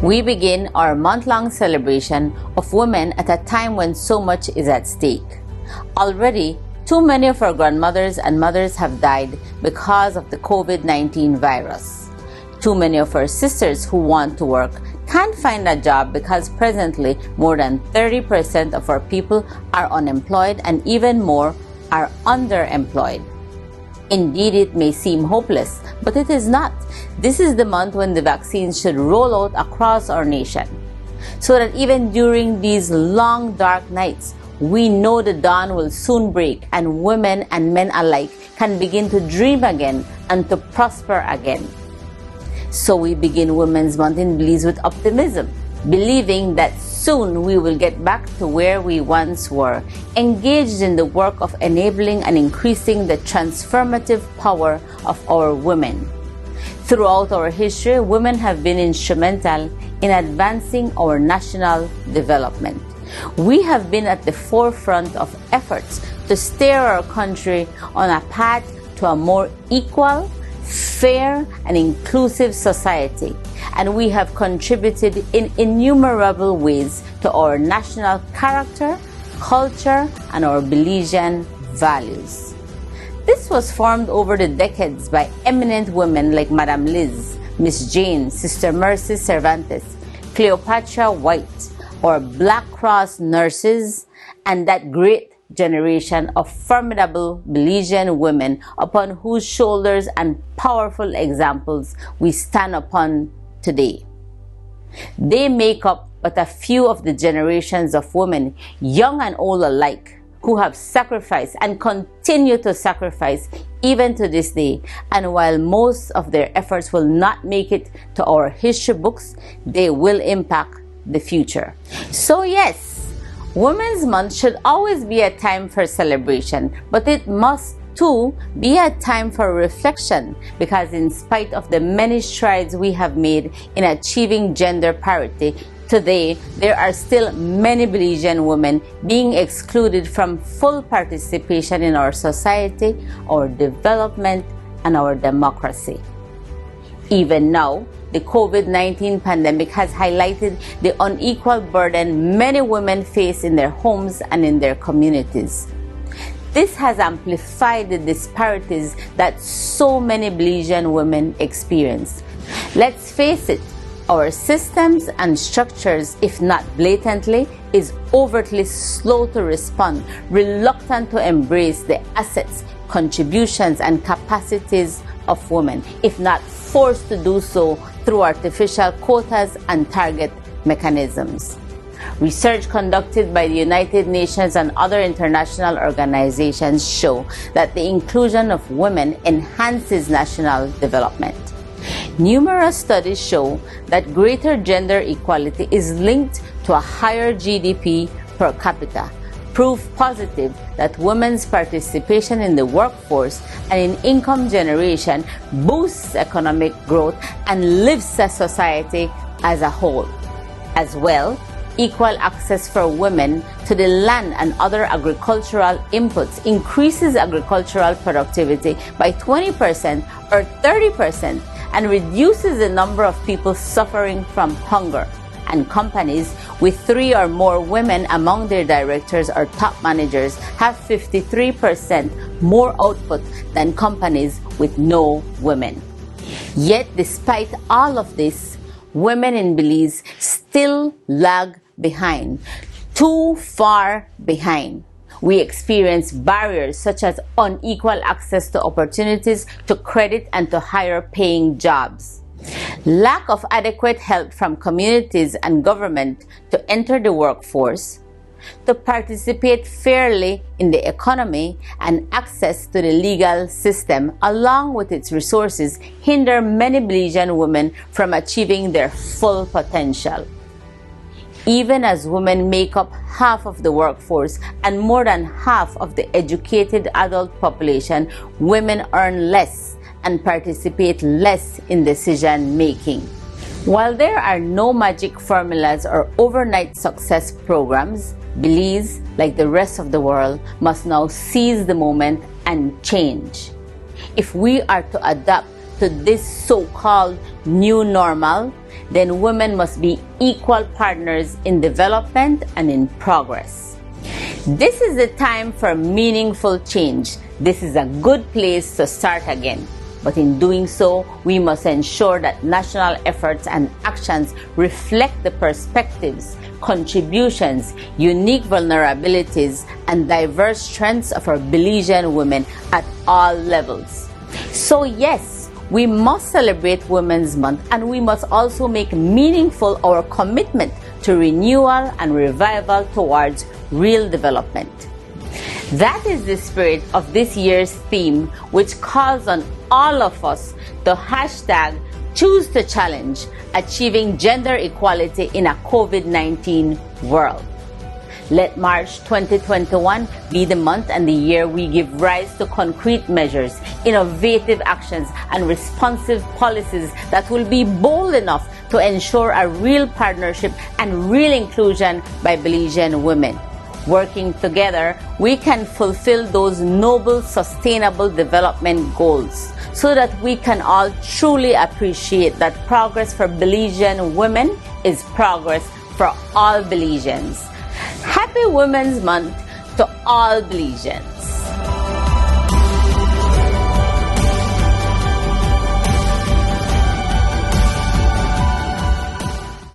We begin our month-long celebration of women at a time when so much is at stake. Already, too many of our grandmothers and mothers have died because of the COVID-19 virus. Too many of our sisters who want to work can't find a job because presently more than 30% of our people are unemployed and even more are underemployed. Indeed, it may seem hopeless, but it is not. This is the month when the vaccines should roll out across our nation, so that even during these long dark nights, we know the dawn will soon break and women and men alike can begin to dream again and to prosper again. So we begin Women's Month in Belize with optimism, believing that soon we will get back to where we once were, engaged in the work of enabling and increasing the transformative power of our women. Throughout our history, women have been instrumental in advancing our national development. We have been at the forefront of efforts to steer our country on a path to a more equal, fair, and inclusive society, and we have contributed in innumerable ways to our national character, culture, and our Belizean values. This was formed over the decades by eminent women like Madame Liz, Miss Jane, Sister Mercy Cervantes, Cleopatra White, our Black Cross nurses, and that great generation of formidable Belizean women upon whose shoulders and powerful examples we stand upon today. They make up but a few of the generations of women, young and old alike, who have sacrificed and continue to sacrifice even to this day. And while most of their efforts will not make it to our history books, they will impact the future. So yes, Women's Month should always be a time for celebration, but it must too be a time for reflection, because in spite of the many strides we have made in achieving gender parity, today there are still many Belizean women being excluded from full participation in our society, our development, and our democracy. Even now, the COVID-19 pandemic has highlighted the unequal burden many women face in their homes and in their communities. This has amplified the disparities that so many Belizean women experience. Let's face it, our systems and structures, if not blatantly, is overtly slow to respond, reluctant to embrace the assets, contributions, and capacities of women, if not forced to do so through artificial quotas and target mechanisms. Research conducted by the United Nations and other international organizations show that the inclusion of women enhances national development. Numerous studies show that greater gender equality is linked to a higher GDP per capita, proof positive that women's participation in the workforce and in income generation boosts economic growth and lifts a society as a whole. As well, equal access for women to the land and other agricultural inputs increases agricultural productivity by 20% or 30% and reduces the number of people suffering from hunger. And companies with 3 or more women among their directors or top managers have 53% more output than companies with no women. Yet, despite all of this, women in Belize still lag behind, too far behind. We experience barriers such as unequal access to opportunities, to credit, and to higher paying jobs. Lack of adequate help from communities and government to enter the workforce, to participate fairly in the economy, and access to the legal system along with its resources hinder many Belizean women from achieving their full potential. Even as women make up half of the workforce and more than half of the educated adult population, women earn less and participate less in decision making. While there are no magic formulas or overnight success programs, Belize, like the rest of the world, must now seize the moment and change. If we are to adapt to this so-called new normal, then women must be equal partners in development and in progress. This is the time for meaningful change. This is a good place to start again. But in doing so, we must ensure that national efforts and actions reflect the perspectives, contributions, unique vulnerabilities, and diverse strengths of our Belizean women at all levels. So yes, we must celebrate Women's Month, and we must also make meaningful our commitment to renewal and revival towards real development. That is the spirit of this year's theme, which calls on all of us to hashtag choose to challenge, achieving gender equality in a COVID-19 world. Let March 2021 be the month and the year we give rise to concrete measures, innovative actions, and responsive policies that will be bold enough to ensure a real partnership and real inclusion by Belizean women. Working together, we can fulfill those noble, sustainable development goals so that we can all truly appreciate that progress for Belizean women is progress for all Belizeans. Happy Women's Month to all Belizeans.